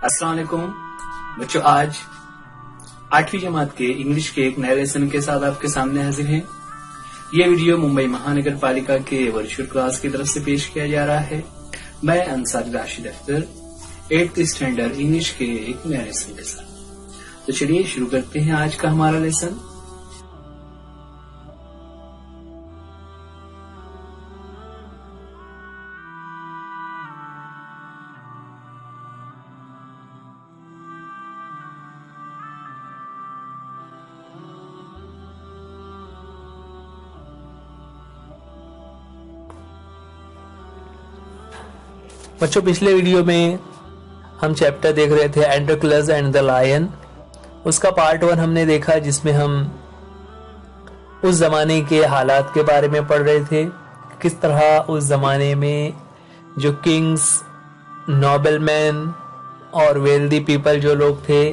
अस्सलाम वालेकुम बच्चों, आज 8वीं जमात के इंग्लिश के एक नए लेसन के साथ आपके सामने हाजिर हैं। यह वीडियो मुंबई महानगर पालिका के वर्चुअल क्लास की तरफ से पेश किया जा रहा है। मैं Ansari Rashid Akhtar 8th standard English के एक नए लेसन के साथ। तो चलिए शुरू करते हैं आज का हमारा लेसन। बच्चों, पिछले वीडियो में हम चैप्टर देख रहे थे एंड्रोक्लस एंड द लायन। उसका पार्ट 1 हमने देखा, जिसमें हम उस जमाने के हालात के बारे में पढ़ रहे थे। किस तरह उस जमाने में जो किंग्स, नोबलमैन और वेल्दी पीपल जो लोग थे,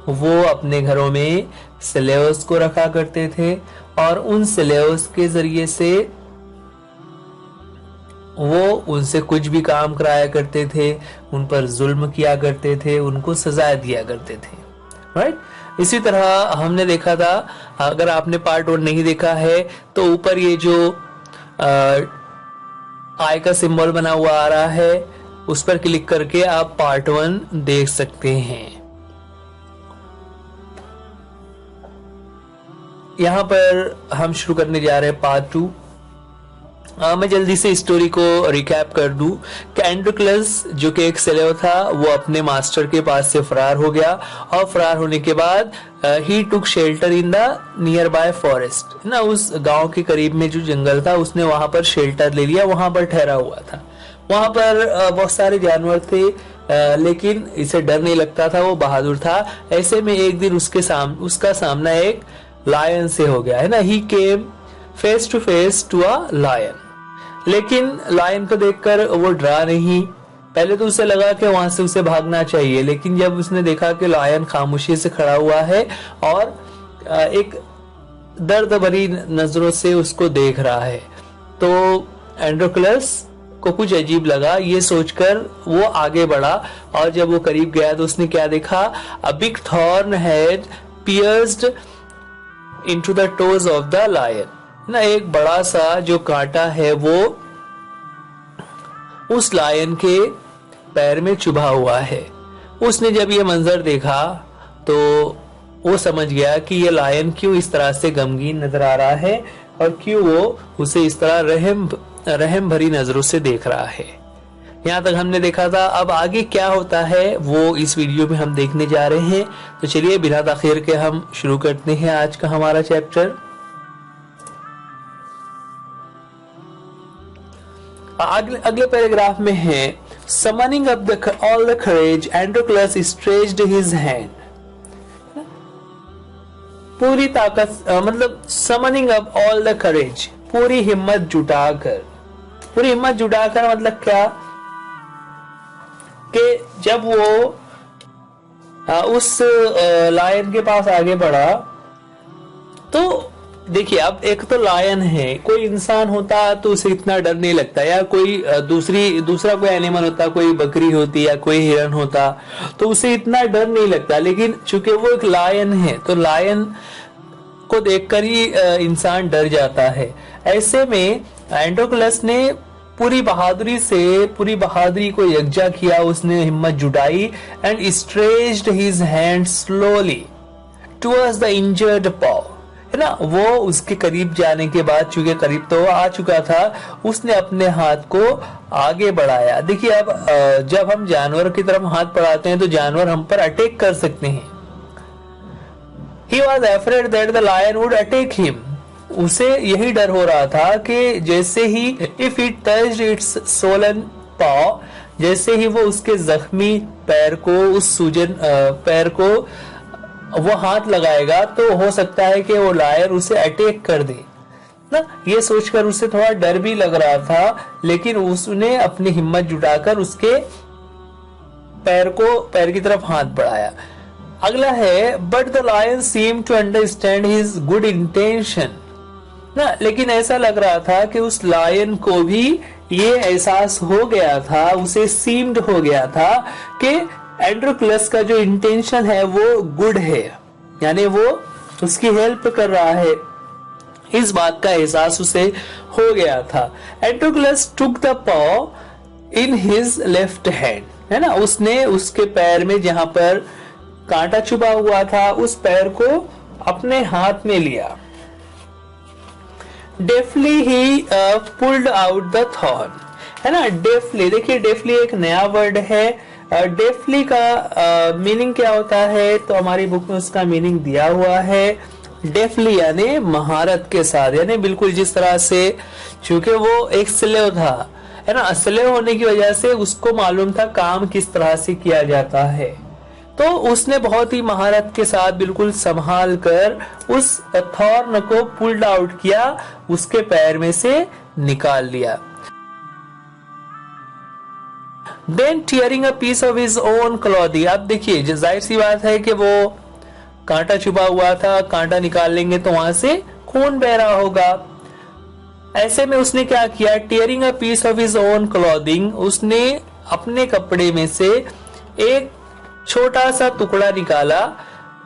वो अपने घरों में स्लेव्स को रखा करते थे और उन स्लेव्स के जरिए से वो उनसे कुछ भी काम कराया करते थे, उन पर जुल्म किया करते थे, उनको सजा दिया करते थे। राइट? इसी तरह हमने देखा था, अगर आपने पार्ट 1 नहीं देखा है तो ऊपर ये जो आई का सिंबल बना हुआ आ रहा है, उस पर क्लिक करके आप पार्ट 1 देख सकते हैं। यहां पर हम शुरू करने जा रहे हैं पार्ट 2। मैं जल्दी से स्टोरी को रिकैप कर दूं कि एंड्रोक्लस जो कि एक स्लेव था, वो अपने मास्टर के पास से फरार हो गया और फरार होने के बाद ही took shelter in the nearby forest ना, उस गांव के करीब में जो जंगल था उसने वहां पर शेल्टर ले लिया, वहां पर ठहरा हुआ था। वहां पर बहुत सारे जानवर थे, लेकिन इसे डर नहीं लगता था, वो बहादुर था। ऐसे में एक दिन उसका सामना एक लायन से हो गया है ना। He came face to face to a lion. लेकिन लायन को देखकर वो डरा नहीं। पहले तो उसे लगा कि वहां से उसे भागना चाहिए, लेकिन जब उसने देखा कि लायन खामोशी से खड़ा हुआ है और एक दर्द भरी नजरों से उसको देख रहा है, तो एंड्रोक्लस को कुछ अजीब लगा। ये सोचकर वो आगे बढ़ा और जब वो करीब गया तो उसने क्या देखा? A big thorn had pierced into the toes of the lion ना, एक बड़ा सा जो कांटा है वो उस लायन के पैर में चुभा हुआ है। उसने जब ये मंजर देखा तो वो समझ गया कि ये लायन क्यों इस तरह से गमगीन नजर आ रहा है और क्यों वो उसे इस तरह रहम भरी नजरों से देख रहा है। यहाँ तक हमने देखा था। अब आगे क्या होता है वो इस वीडियो में हम देखने जा रहे हैं। तो चलिए बिना ताखीर के हम शुरू करते हैं आज का हमारा चैप्टर। अगले पैराग्राफ में है, summoning up all the courage Androcles stretched his hand. पूरी ताकत, मतलब summoning up all the courage, पूरी हिम्मत जुटाकर। पूरी हिम्मत जुटाकर मतलब क्या कि जब वो उस लायन के पास आगे बढ़ा तो देखिए, अब एक तो लायन है, कोई इंसान होता तो उसे इतना डर नहीं लगता, या कोई दूसरा कोई एनिमल होता, कोई बकरी होती या कोई हिरन होता तो उसे इतना डर नहीं लगता। लेकिन चूंकि वो एक लायन है तो लायन को देखकर ही इंसान डर जाता है। ऐसे में एंड्रोक्लस ने पूरी बहादुरी को यकजा किया। उसने हिम्मत जुटाई and stretched his hand slowly towards the injured पॉ, है ना। वो उसके करीब जाने के बाद, चूंकि करीब तो आ चुका था, उसने अपने हाथ को आगे बढ़ाया। देखिए, अब जब हम जानवर की तरफ हाथ बढ़ाते हैं तो जानवर हम पर अटैक कर सकते हैं। He was afraid that the lion would attack him. उसे यही डर हो रहा था कि जैसे ही if it touched its swollen paw, जैसे ही वो उसके जख्मी पैर को, उस सूजन पैर को वो हाथ लगाएगा तो हो सकता है कि वो लायन उसे अटैक कर दे ना। ये सोचकर उसे थोड़ा डर भी लग रहा था, लेकिन उसने अपनी हिम्मत जुटाकर उसके पैर की तरफ हाथ बढ़ाया। अगला है, but the lion seem to understand his good intention ना। लेकिन ऐसा लग रहा था कि उस लायन को भी ये एहसास हो गया था, उसे सीम्ड हो गया था कि एंड्रोक्लस का जो इंटेंशन है वो गुड है, यानी वो उसकी हेल्प कर रहा है, इस बात का एहसास उसे हो गया था। एंड्रोक्लस टुक द पॉ इन हिज लेफ्ट हैंड, है ना, उसने उसके पैर में जहां पर कांटा छुपा हुआ था उस पैर को अपने हाथ में लिया। Deftly he pulled out the thorn, है ना। डेफली, देखिए डेफली एक नया वर्ड है। डेफली का मीनिंग क्या होता है, तो हमारी बुक में उसका मीनिंग दिया हुआ है। डेफली यानी महारत के साथ, यानी बिल्कुल जिस तरह से, चूंकि वो एक स्लेव था, है ना, स्लेव होने की वजह से उसको मालूम था काम किस तरह से किया जाता है, तो उसने बहुत ही महारत के साथ बिल्कुल संभाल कर उस थॉर्न को पुल्ड आउट किया, उसके पैर में से निकाल लिया। Then tearing a piece of his own clothing, अब देखिए जाहिर सी बात है कि वो कांटा छुपा हुआ था, कांटा निकाल लेंगे तो वहां से खून बह रहा होगा। ऐसे में उसने क्या किया, tearing a piece of his own clothing, उसने अपने कपड़े में से एक छोटा सा टुकड़ा निकाला।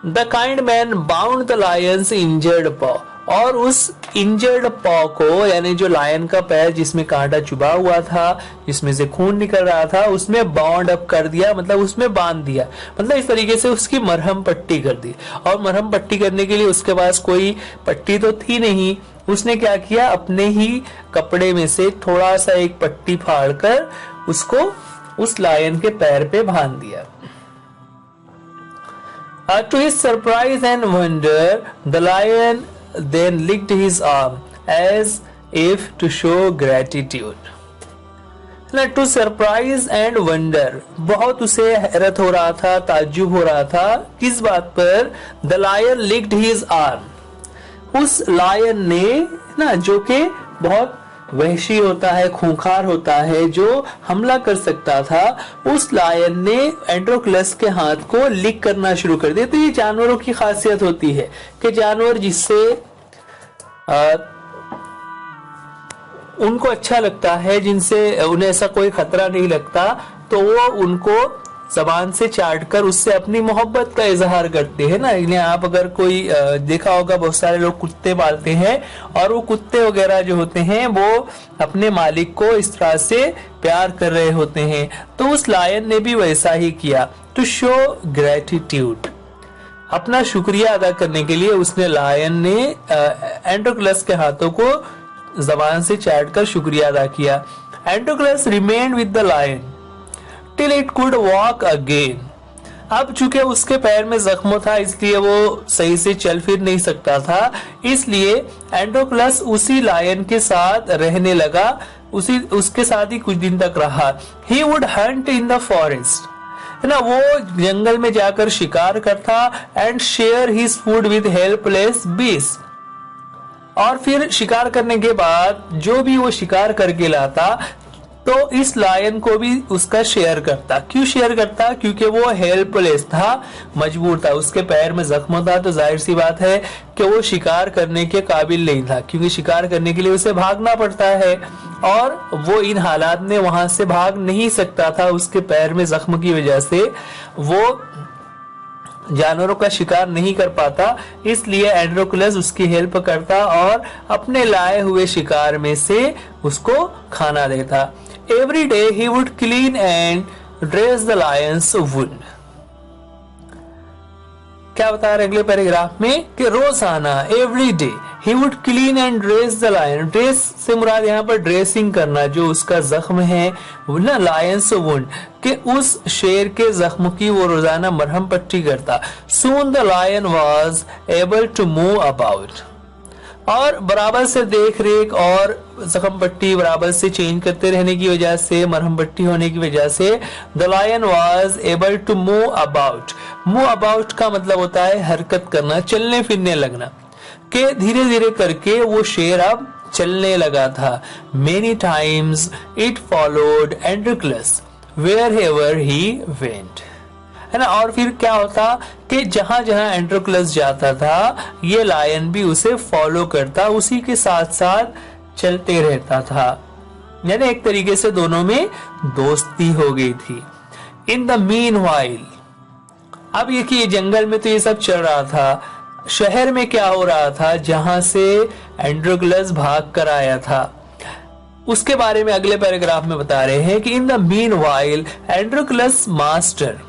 The kind man bound the Lions injured पॉ, और उस इंजर्ड पॉ को, यानी जो लायन का पैर जिसमें कांटा चुभा हुआ था, जिसमें से खून निकल रहा था, उसमें बाउंड अप कर दिया, मतलब उसमें बांध दिया, मतलब इस तरीके से उसकी मरहम पट्टी कर दी। और मरहम पट्टी करने के लिए उसके पास कोई पट्टी तो थी नहीं, उसने क्या किया, अपने ही कपड़े में से थोड़ा सा एक पट्टी फाड़कर उसको उस लायन के पैर पे बांध दिया। To his surprise and wonder, the lion then licked his arm as if to show gratitude. To surprise and wonder, बहुत उसे हैरत हो रहा था, ताज्जुब हो रहा था, किस बात पर, the lion licked his arm, उस लायन ने ना, जो कि बहुत वहशी होता है, खूंखार होता है, जो हमला कर सकता था, उस लायन ने एंड्रोक्लस के हाथ को लिक करना शुरू कर दिया। तो ये जानवरों की खासियत होती है कि जानवर जिससे उनको अच्छा लगता है, जिनसे उन्हें ऐसा कोई खतरा नहीं लगता, तो वो उनको जबान से चाट कर उससे अपनी मोहब्बत का इजहार करते हैं ना। इन्हें आप अगर कोई देखा होगा, बहुत सारे लोग कुत्ते पालते हैं और वो कुत्ते वगैरह जो होते हैं वो अपने मालिक को इस तरह से प्यार कर रहे होते हैं। तो उस लायन ने भी वैसा ही किया। टू शो ग्रेटिट्यूड, अपना शुक्रिया अदा करने के लिए उसने, लायन ने एंड्रोक्लस के हाथों को जबान से चाट कर शुक्रिया अदा किया। Androcles remained with the lion till it could walk again. अब चूंकि उसके पैर में जख्म था, इसलिए वो सही से चल फिर नहीं सकता था, इसलिए एंड्रोक्लस उसी लायन के साथ रहने लगा, उसके साथ ही कुछ दिन तक रहा। He would hunt in the forest, है ना, वो जंगल में जाकर शिकार करता, and share his food with helpless beasts, और फिर शिकार करने के बाद जो भी वो शिकार करके लाता तो इस लायन को भी उसका शेयर करता। क्यों शेयर करता, क्योंकि वो हेल्पलेस था, मजबूर था, उसके पैर में जख्म था, तो जाहिर सी बात है कि वो शिकार करने के काबिल नहीं था, क्योंकि शिकार करने के लिए उसे भागना पड़ता है और वो इन हालात में वहां से भाग नहीं सकता था, उसके पैर में जख्म की वजह से वो जानवरों का शिकार नहीं कर पाता। इसलिए एंड्रोक्लस उसकी हेल्प करता और अपने लाए हुए शिकार में से उसको खाना देता। Every day he would clean and dress the lion's wound. क्या बता रहे अगले पैराग्राफ में कि रोजाना, every day, he would clean and dress the lion. Dress से मुराद यहाँ पर ड्रेसिंग करना, जो उसका जख्म है ना, लायंस वुंड, कि उस शेर के जख्म की वो रोजाना मरहम पट्टी करता। Soon the lion was able to move about, और बराबर से देख रेख और जख्म पट्टी बराबर से चेंज करते रहने की वजह से, मरहम पट्टी होने की वजह से, the lion was able to move about. Move about का मतलब होता है हरकत करना, चलने फिरने लगना, के धीरे धीरे करके वो शेर अब चलने लगा था। Many times it followed Androcles wherever he went, है ना। और फिर क्या होता कि जहां जहां एंड्रोक्लस जाता था, ये लायन भी उसे फॉलो करता, उसी के साथ साथ चलते रहता था, यानी एक तरीके से दोनों में दोस्ती हो गई थी। इन द मीन वाइल, अब ये जंगल में तो ये सब चल रहा था, शहर में क्या हो रहा था जहां से एंड्रोक्लस भाग कर आया था, उसके बारे में अगले पैराग्राफ में बता रहे हैं कि in the meanwhile Androcles master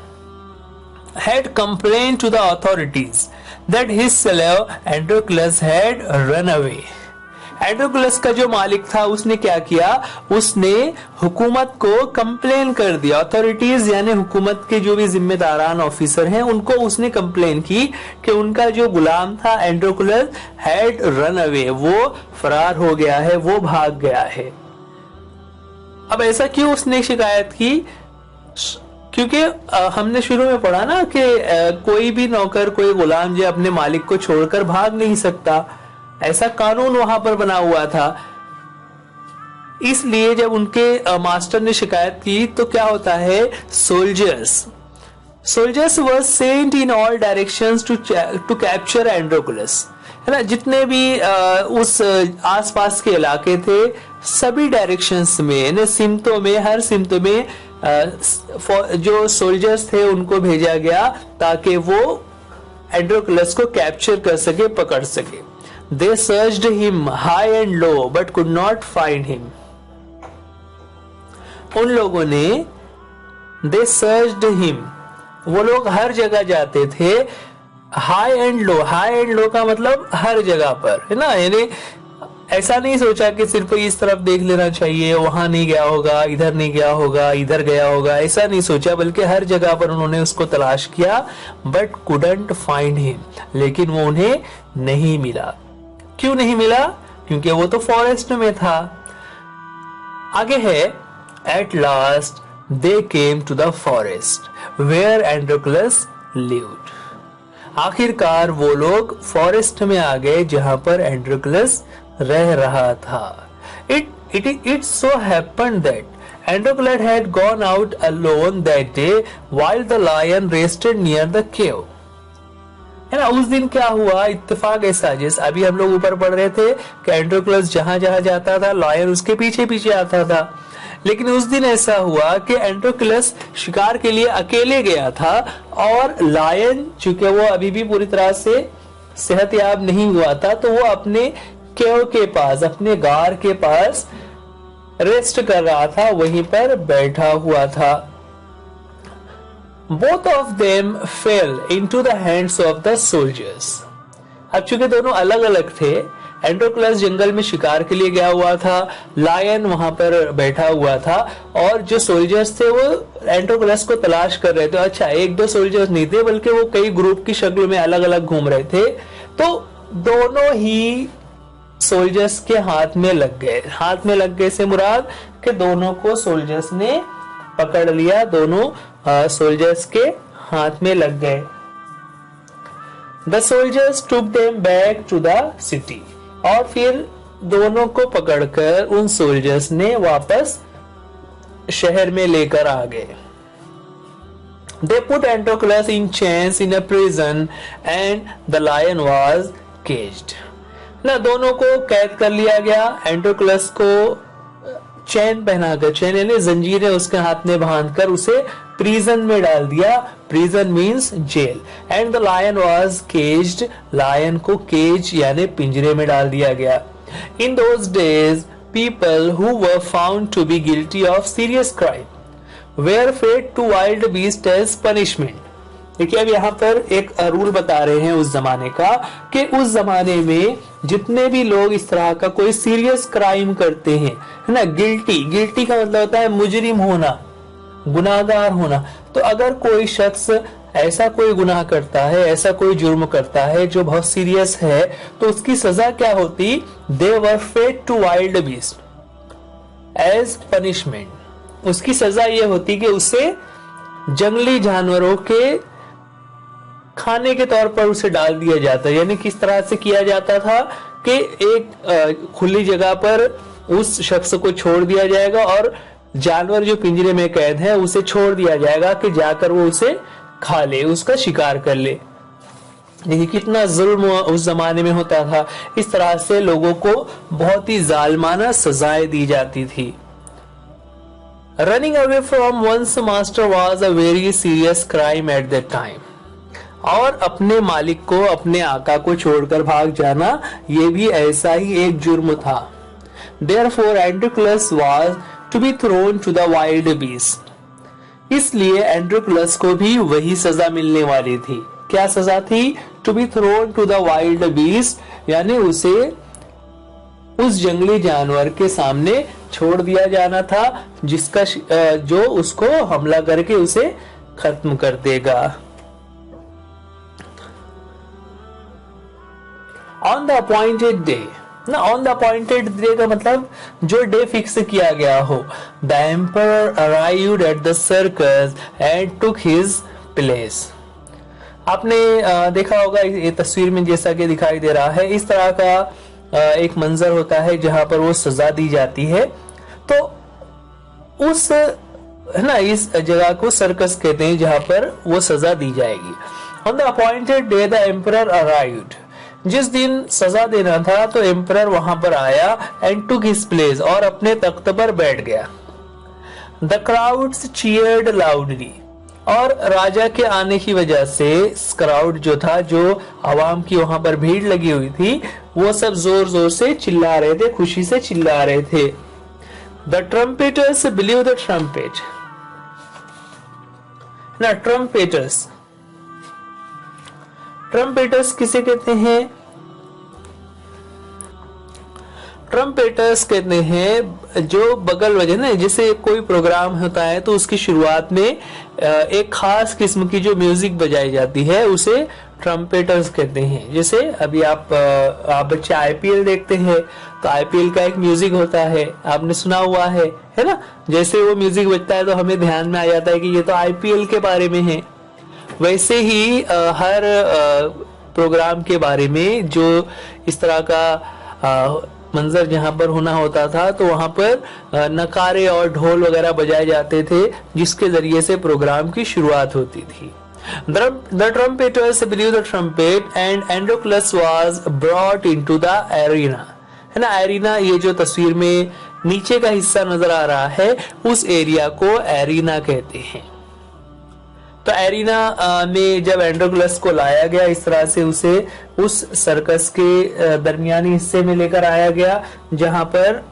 had complained to the authorities that his slave Androclus had run away. एंड्रोक्लस का जो मालिक था उसने क्या किया, उसने हुकूमत को कंप्लेन कर दिया, अथॉरिटीज यानी हुकूमत के जो भी जिम्मेदारान ऑफिसर हैं उनको उसने कंप्लेन की कि उनका जो गुलाम था एंड्रोक्लस हैड रन अवे, वो फरार हो गया है, वो भाग गया है। अब ऐसा क्यों उसने शिकायत की, क्योंकि हमने शुरू में पढ़ा ना कि कोई भी नौकर, कोई गुलाम जो अपने मालिक को छोड़कर भाग नहीं सकता, ऐसा कानून वहां पर बना हुआ था। इसलिए जब उनके मास्टर ने शिकायत की तो क्या होता है, soldiers were sent in all directions to capture Androcles, है ना। जितने भी उस आसपास के इलाके थे सभी डायरेक्शंस में, सिमतों में, हर सिमतों में जो सोल्जर्स थे उनको भेजा गया ताकि वो एंड्रोक्लस को कैप्चर कर सके, पकड़ सके। They searched him high and low but could not find him. उन लोगों ने they searched him, वो लोग हर जगह जाते थे, high and low, high and low का मतलब हर जगह पर, है ना। यानी ऐसा नहीं सोचा कि सिर्फ इस तरफ देख लेना चाहिए, वहां नहीं गया होगा, इधर नहीं गया होगा, इधर गया होगा, ऐसा नहीं सोचा, बल्कि हर जगह पर उन्होंने उसको तलाश किया, बट कुडंट फाइंड हिम, लेकिन वो उन्हें नहीं मिला। क्यों नहीं मिला, क्योंकि वो तो फॉरेस्ट में था। आगे है, at last they came to the forest where Androcles lived, आखिरकार वो लोग फॉरेस्ट में आ गए जहां पर एंड्रोक्लस रह रहा था। It so happened that Androclus had gone out alone that day while the lion rested near the cave. है ना, उस दिन क्या हुआ, इत्तेफाक ऐसा, जैसे अभी हम लोग ऊपर पढ़ रहे थे कि एंड्रोक्लस जहां जहां जाता था लायन उसके पीछे पीछे आता था, लेकिन उस दिन ऐसा हुआ कि एंड्रोक्लस शिकार के लिए अकेले गया था और लायन, चूंकि वो अभी भी पूरी तरह से सेहतयाब नहीं हुआ था, तो वो अपने केव के पास, अपने गार के पास रेस्ट कर रहा था, वहीं पर बैठा हुआ था। Both of them fell into the hands of the soldiers. अब चूंकि दोनों अलग अलग थे, एंड्रोक्लस जंगल में शिकार के लिए गया हुआ था, लायन वहां पर बैठा हुआ था, और जो सोल्जर्स थे वो एंड्रोक्लस को तलाश कर रहे थे। अच्छा, एक दो सोल्जर्स नहीं थे, बल्कि वो कई ग्रुप की शक्ल में अलग अलग घूम रहे थे। तो दोनों ही सोल्जर्स के हाथ में लग गए। हाथ में लग गए से मुराद कि दोनों को सोल्जर्स ने पकड़ लिया, दोनों सोल्जर्स के हाथ में लग गए। The soldiers took them back to the city, और फिर दोनों को पकड़कर उन सोल्जर्स ने वापस शहर में लेकर आ गए। They put Androclus in chains in a prison and the lion was caged. ना, दोनों को कैद कर लिया गया, एंड्रोक्लस को चैन पहनाकर, चैन यानी जंजीरें उसके हाथ में बांधकर उसे प्रिजन में डाल दिया। प्रिजन मींस जेल। And the lion was caged, lion को केज यानी पिंजरे में डाल दिया गया। In those days people who were found to be guilty of serious crime were fed to wild beast as punishment. देखिए, अब यहाँ पर एक रूल बता रहे हैं उस जमाने का, कि उस जमाने में जितने भी लोग इस तरह का कोई सीरियस क्राइम करते हैं, है ना, गिल्टी का मतलब होता है मुजरिम होना, गुनाहगार होना। तो अगर कोई शख्स ऐसा कोई गुनाह करता है, ऐसा कोई जुर्म करता है जो बहुत सीरियस है, तो उसकी सजा क्या होती, they were fed to wild beast as punishment. उसकी सजा ये होती कि उसे जंगली जानवरों के खाने के तौर पर उसे डाल दिया जाता है। यानी किस तरह से किया जाता था कि एक खुली जगह पर उस शख्स को छोड़ दिया जाएगा और जानवर जो पिंजरे में कैद है उसे छोड़ दिया जाएगा कि जाकर वो उसे खा ले, उसका शिकार कर ले। देखिए कितना जुल्म उस जमाने में होता था। इस तरह से लोगों को बहुत ही जालिमाना सजाएं दी जाती थी। Running away from one's master was a very serious crime at that time. और अपने मालिक को, अपने आका को छोड़कर भाग जाना ये भी ऐसा ही एक जुर्म था। Therefore Androclus was to be thrown to the wild beasts। इसलिए एंड्रोक्लस को भी वही सजा मिलने वाली थी। क्या सजा थी? To be thrown to the wild beast, यानी उसे उस जंगली जानवर के सामने छोड़ दिया जाना था जिसका जो उसको हमला करके उसे खत्म कर देगा। ऑन द अपॉइंटेड डे ना, ऑन द अपॉइंटेड डे का मतलब जो डे फिक्स किया गया हो। The emperor arrived at the circus and took his place. आपने देखा होगा ये तस्वीर में जैसा कि दिखाई दे रहा है, इस तरह का एक मंजर होता है जहां पर वो सजा दी जाती है। तो उस है ना, इस जगह को सर्कस कहते हैं जहां पर वो सजा दी जाएगी। On the appointed day the emperor arrived, जिस दिन सजा देना था तो एम्परर वहां पर आया एंड टुक हिज प्लेस, और अपने तख्त पर बैठ गया। द क्राउड्स चीयर्ड लाउडली, और राजा के आने की वजह से क्राउड जो था, जो आवाम की वहां पर भीड़ लगी हुई थी, वो सब जोर जोर से चिल्ला रहे थे, खुशी से चिल्ला रहे थे। द ट्रम्पेटर्स बिलीव द ट्रम्पेट ना, ट्रम्पेटर्स किसे कहते हैं? ट्रम्पेटर्स कहते हैं जो बगल बजे ना, जैसे कोई प्रोग्राम होता है तो उसकी शुरुआत में एक खास किस्म की जो म्यूजिक बजाई जाती है उसे ट्रम्पेटर्स कहते हैं। जैसे अभी आप बच्चे आईपीएल देखते हैं तो आईपीएल का एक म्यूजिक होता है, आपने सुना हुआ है ना। जैसे वो म्यूजिक बजता है तो हमें ध्यान में आ जाता है कि ये तो आईपीएल के बारे में है। वैसे ही हर प्रोग्राम के बारे में जो इस तरह का मंजर जहां पर होना होता था तो वहां पर नकारे और ढोल वगैरह बजाए जाते थे जिसके जरिए से प्रोग्राम की शुरुआत होती थी। The trumpeters blew the trumpet and Androclus was brought into the arena। है ना, एरिना ये जो तस्वीर में नीचे का हिस्सा नजर आ रहा है उस एरिया को एरिना कहते हैं। तो एरिना में जब एंड्रोक्लस को लाया गया, इस तरह से उसे उस सर्कस के दरमियानी हिस्से में लेकर आया गया जहां पर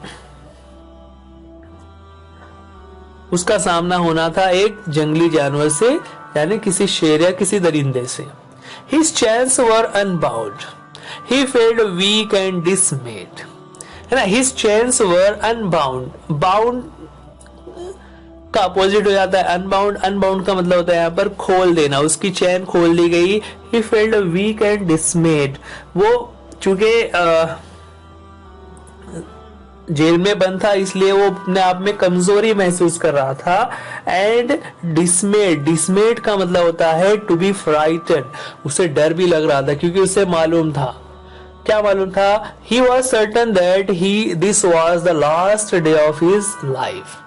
उसका सामना होना था एक जंगली जानवर से, यानी किसी शेर या किसी दरिंदे से। His chains were unbound. He felt weak and dismayed। है ना, his chains were unbound। bound का अपोजिट हो जाता है अनबाउंड। अनबाउंड का मतलब होता है यहाँ पर खोल देना, उसकी चैन खोल दी गई। He felt weak and dismayed। वो चूंकि जेल में बंद था इसलिए वो अपने आप में कमजोरी महसूस कर रहा था। एंड डिसमेड का मतलब होता है टू बी फ्राइटेड। उसे डर भी लग रहा था क्योंकि उसे मालूम था, क्या मालूम था? He was certain that this was the last day of his life।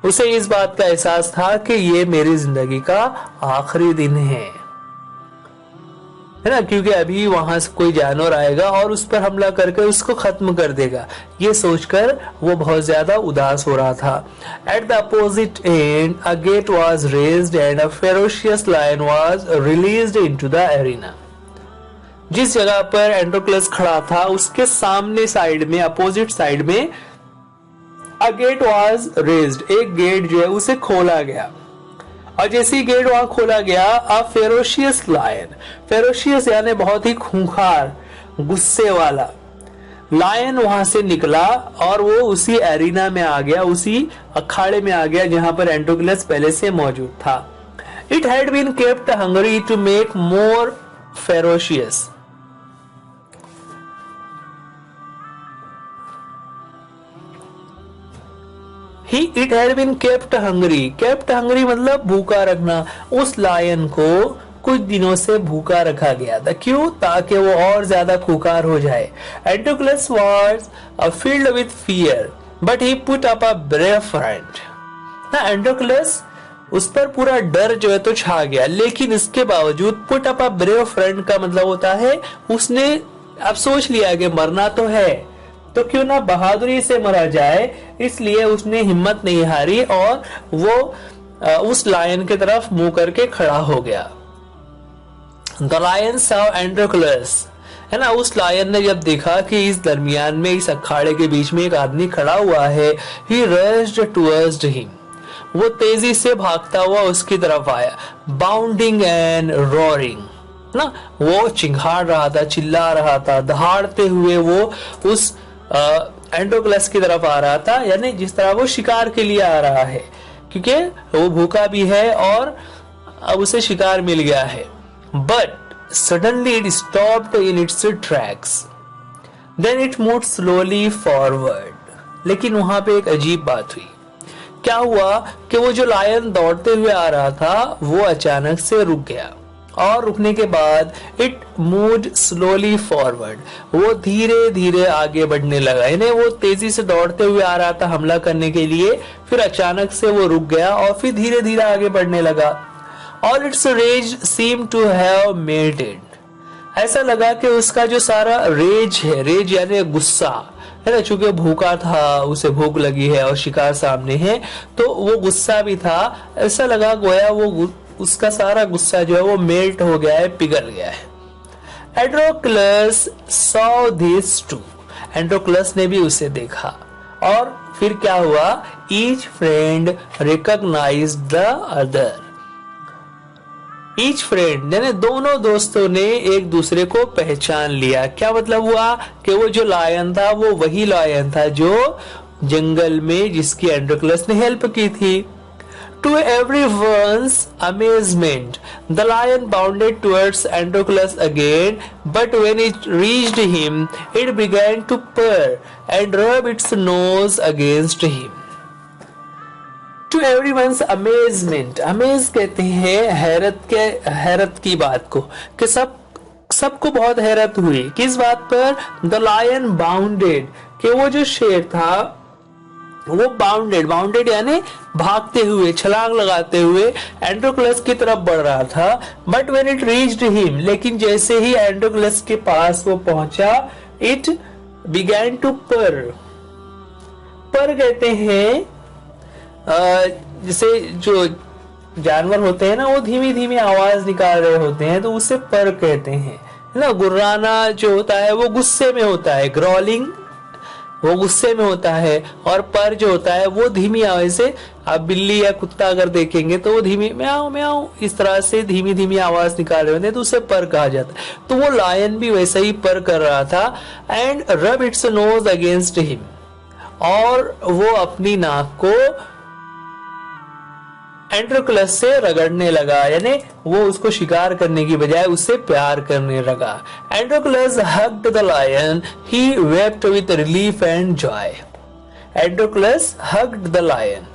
उसे इस बात का एहसास था कि ये मेरी जिंदगी का आखिरी दिन है ना, क्योंकि अभी वहां से कोई जानवर आएगा और उस पर हमला करके उसको खत्म कर देगा। ये सोचकर वो बहुत ज्यादा उदास हो रहा था। At the opposite end a gate was raised and a ferocious lion was released into the arena. जिस जगह पर एंड्रोक्लस खड़ा था उसके सामने साइड में, अपोजिट साइड में अ गेट वाज रेज्ड, एक गेट जो है उसे खोला गया। और जैसे ही गेट वहां खोला गया, अ फेरोशियस लायन, फेरोशियस यानी बहुत ही खूंखार, गुस्से वाला लायन वहां से निकला और वो उसी एरिना में आ गया, उसी अखाड़े में आ गया जहां पर एंड्रोक्लस पहले से मौजूद था। It had been kept hungry to make more ferocious. It had been kept hungry। kept hungry मतलब भूखा रखना। उस लायन को कुछ दिनों से भूखा रखा गया था। क्यों? ताकि वो और ज्यादा खुकार हो जाए। Androclus was filled with fear, but he put up a brave front। ना, एंड्रोक्लस उस पर पूरा डर जो है तो छा गया, लेकिन इसके बावजूद put up a brave front का मतलब होता है उसने अब सोच लिया कि मरना तो है तो क्यों ना बहादुरी से मरा जाए, इसलिए उसने हिम्मत नहीं हारी और वो उस लायन की तरफ मुंह करके खड़ा हो गया। द लायन सॉ एंड्रोक्लस, है ना, उस लायन ने जब देखा कि इस दरमियान में, इस अखाड़े के बीच में एक आदमी खड़ा हुआ है, ही रश्ड टुवर्ड्स हिम, वो तेजी से भागता हुआ उसकी तरफ आया, बाउंडिंग एंड रोरिंग, ना, वो चिंघाड़ रहा था, चिल्ला रहा था, दहाड़ते हुए वो उस एंड्रोक्लस की तरफ आ रहा था, यानी जिस तरह वो शिकार के लिए आ रहा है, क्योंकि वो भूखा भी है और अब उसे शिकार मिल गया है। But suddenly it stopped in its tracks. Then it moved slowly forward. लेकिन वहां पे एक अजीब बात हुई। क्या हुआ कि वो जो लायन दौड़ते हुए आ रहा था वो अचानक से रुक गया, और रुकने के बाद इट मूव्ड स्लोली फॉरवर्ड, वो धीरे धीरे आगे बढ़ने लगा, यानी वो तेजी से दौड़ते हुए आ रहा था हमला करने के लिए, फिर अचानक से वो रुक गया और फिर धीरे धीरे आगे बढ़ने लगा। All its rage seemed to have melted. ऐसा लगा कि उसका जो सारा रेज है, रेज यानी गुस्सा है ना, चूंकि भूखा था, उसे भूख लगी है और शिकार सामने है, तो वो गुस्सा भी था, ऐसा लगा गोया वो उसका सारा गुस्सा जो है वो मेल्ट हो गया है, पिघल गया है। एंड्रोक्लस saw this too. एंड्रोक्लस ने भी उसे देखा, और फिर क्या हुआ, each friend recognized the other. Each friend यानी दोनों दोस्तों ने एक दूसरे को पहचान लिया। क्या मतलब हुआ कि वो जो लायन था वो वही लायन था जो जंगल में जिसकी एंड्रोक्लस ने हेल्प की थी। To everyone's amazement, the lion bounded towards Androclus again, but when it reached him, it began to purr and rub its nose against him. To everyone's amazement, amaze कहते हैं हैरत की बात को, कि सबको बहुत हैरत हुई। किस बात पर? The lion bounded, कि वो जो शेर था वो बाउंडेड यानी भागते हुए, छलांग लगाते हुए एंड्रोक्लस की तरफ बढ़ रहा था। But when it reached him, लेकिन जैसे ही एंड्रोक्लस के पास वो पहुंचा, इट बिगैन टू पर कहते हैं जैसे जो जानवर होते हैं ना वो धीमी धीमी आवाज निकाल रहे होते हैं, तो उसे पर कहते हैं ना। गुर्राना जो होता है वो गुस्से में होता है, ग्रॉलिंग वो गुस्से में होता है, और पर जो होता है वो धीमी आवाज से, आप बिल्ली या कुत्ता अगर देखेंगे तो वो धीमी म्याऊ म्याऊ इस तरह से धीमी धीमी आवाज निकाल रहे होते हैं, तो उसे पर कहा जाता है। तो वो लायन भी वैसा ही पर कर रहा था। एंड रब इट्स नोज अगेंस्ट हिम, और वो अपनी नाक को एंड्रोक्लस से रगड़ने लगा, यानी वो उसको शिकार करने की बजाय उससे प्यार करने लगा। Androcles hugged the lion, he wept with relief and joy. Androcles hugged the lion,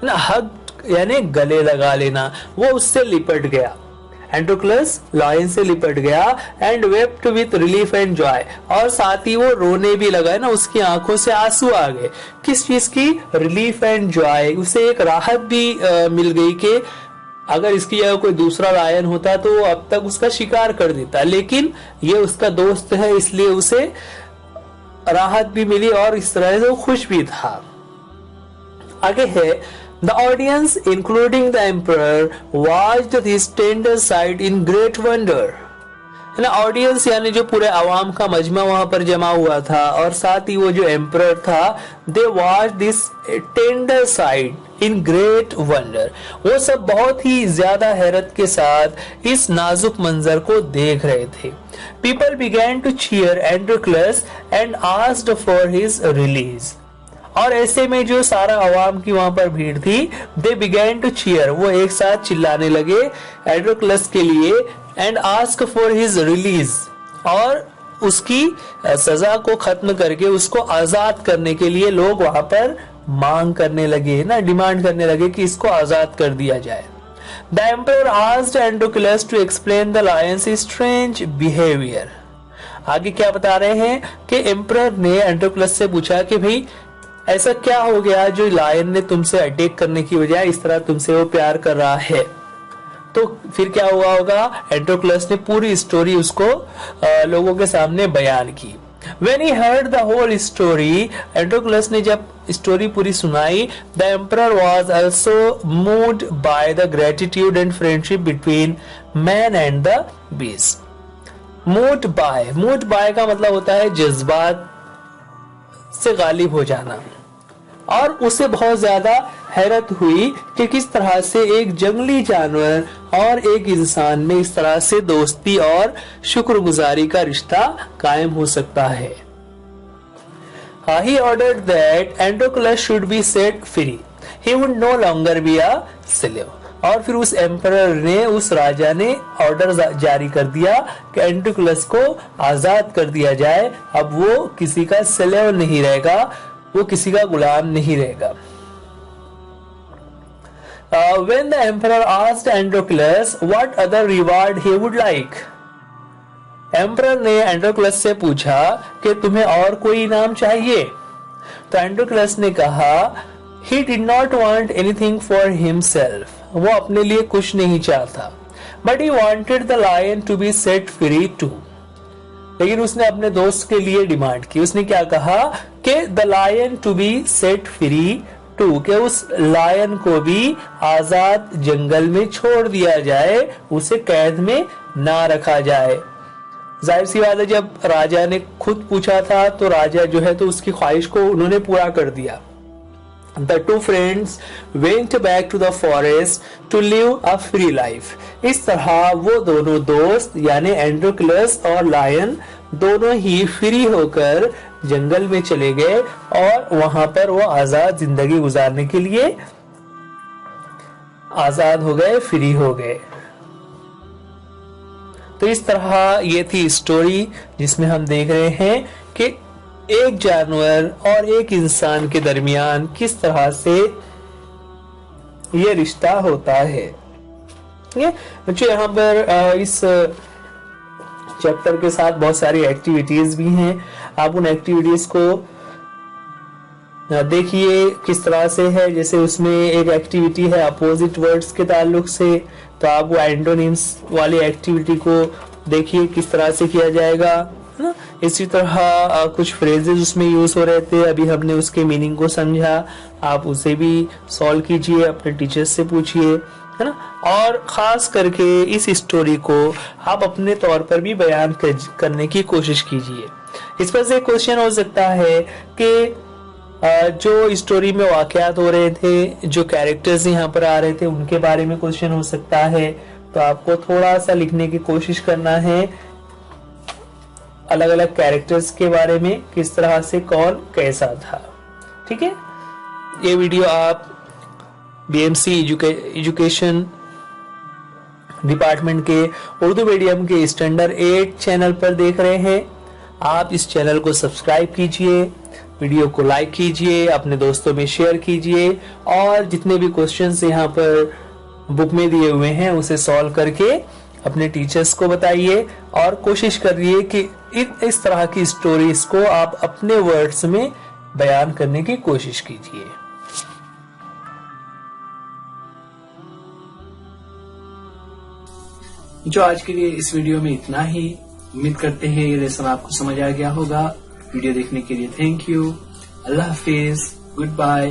ना, हग यानी गले लगा लेना, वो उससे लिपट गया। एंड्रोक्लस लायन से लिपट गया, and wept with relief and Joy, और साथ ही वो रोने भी लगा, ना, उसकी आंखों से आंसू आ गए। किस चीज की? Relief and Joy. उसे एक राहत भी मिल गई कि अगर इसकी जगह कोई दूसरा लायन होता तो वो अब तक उसका शिकार कर देता, लेकिन ये उसका दोस्त है इसलिए उसे राहत भी मिली और इस तरह से वो खुश भी था। आगे है, The audience, including the emperor, watched this tender sight in great wonder. है ना, ऑडियंस यानी जो पूरे आवाम का मजमा वहां पर जमा हुआ था, और साथ ही वो जो एम्परर था, they watched this tender sight in great wonder. वो सब बहुत ही ज्यादा हैरत के साथ इस नाजुक मंजर को देख रहे थे। People began to cheer Androclus and asked for his release. और ऐसे में जो सारा अवाम की वहां पर भीड़ थी, दे बिगैन टू चीयर, वो एक साथ चिल्लाने लगे एंड्रोक्लस के लिए, and ask for his release, और उसकी सजा को खत्म करके उसको आजाद करने के लिए लोग वहां पर मांग करने लगे, ना, डिमांड करने लगे कि इसको आजाद कर दिया जाए। The emperor asked Androcles to explain the lion's strange behaviour. आगे क्या बता रहे हैं कि एम्परर ने एंड्रोक्लस से पूछा कि भाई ऐसा क्या हो गया जो लायन ने तुमसे अटैक करने की बजाय इस तरह तुमसे वो प्यार कर रहा है। तो फिर क्या हुआ होगा, एंड्रोक्लस ने पूरी स्टोरी उसको लोगों के सामने बयान की। When he heard the whole story, Androclus ने जब स्टोरी पूरी सुनाई, the emperor was also moved by the gratitude and friendship between man and the beast. Moved by का मतलब होता है जज्बात से गालिब हो जाना, और उसे बहुत ज्यादा हैरत हुई कि किस तरह से एक जंगली जानवर और एक इंसान में इस तरह से दोस्ती और शुक्रगुजारी का रिश्ता कायम हो सकता है। He ordered that Androclus should be set free. He would no longer be a slave. और फिर उस एम्परर ने, उस राजा ने ऑर्डर जारी कर दिया कि एंड्रोक्लस को आजाद कर दिया जाए। अब वो किसी का स्लेव नहीं रहेगा, वो किसी का गुलाम नहीं रहेगा। When the emperor asked Androclus what other reward he would like, emperor ने एंड्रोक्लस से पूछा कि तुम्हें और कोई इनाम चाहिए? तो एंड्रोक्लस ने कहा he did not want anything for himself, वो अपने लिए कुछ नहीं चाहता, but he wanted the lion to be set free too. लेकिन उसने अपने दोस्त के लिए डिमांड की। उसने क्या कहा कि the lion to be set free too, कि उस लायन को भी आजाद जंगल में छोड़ दिया जाए, उसे कैद में ना रखा जाए। जाहिर सी बात है, जब राजा ने खुद पूछा था तो राजा जो है तो उसकी ख्वाहिश को उन्होंने पूरा कर दिया। The two friends went back to the forest to live a free life. इस तरह वो दोनों दोस्त यानी एंड्रोक्लस और लायन दोनों ही फ्री होकर जंगल में चले गए और वहां पर वो आजाद जिंदगी गुजारने के लिए आजाद हो गए, फ्री हो गए। तो इस तरह ये थी स्टोरी जिसमें हम देख रहे हैं कि एक जानवर और एक इंसान के दरमियान किस तरह से ये रिश्ता होता है। बच्चों यहाँ पर इस चैप्टर के साथ बहुत सारी एक्टिविटीज भी हैं। आप उन एक्टिविटीज को देखिए किस तरह से है। जैसे उसमें एक एक्टिविटी है अपोजिट वर्ड्स के ताल्लुक से, तो आप वो एंटोनिम्स वाली एक्टिविटी को देखिए किस तरह से किया जाएगा, है ना। इसी तरह कुछ फ्रेजेस उसमें यूज हो रहे थे, अभी हमने उसके मीनिंग को समझा। आप उसे भी सॉल्व कीजिए, अपने टीचर्स से पूछिए, है ना। और खास करके इस स्टोरी को आप अपने तौर पर भी बयान करने की कोशिश कीजिए। इस पर से क्वेश्चन हो सकता है कि जो स्टोरी में वाकयात हो रहे थे, जो कैरेक्टर्स यहाँ पर आ रहे थे, उनके बारे में क्वेश्चन हो सकता है। तो आपको थोड़ा सा लिखने की कोशिश करना है अलग अलग कैरेक्टर्स के बारे में, किस तरह से कौन कैसा था। ठीक है, ये वीडियो आप बीएमसी एजुकेशन डिपार्टमेंट के उर्दू मीडियम के स्टैंडर्ड 8 चैनल पर देख रहे हैं। आप इस चैनल को सब्सक्राइब कीजिए, वीडियो को लाइक कीजिए, अपने दोस्तों में शेयर कीजिए, और जितने भी क्वेश्चंस यहाँ पर बुक में दिए हुए हैं उसे सॉल्व करके अपने टीचर्स को बताइए, और कोशिश करिए कि इस तरह की स्टोरीज को आप अपने वर्ड्स में बयान करने की कोशिश कीजिए। जो आज के लिए इस वीडियो में इतना ही। उम्मीद करते हैं ये लेसन आपको समझ आ गया होगा। वीडियो देखने के लिए थैंक यू। अल्लाह हाफिज, गुड बाय।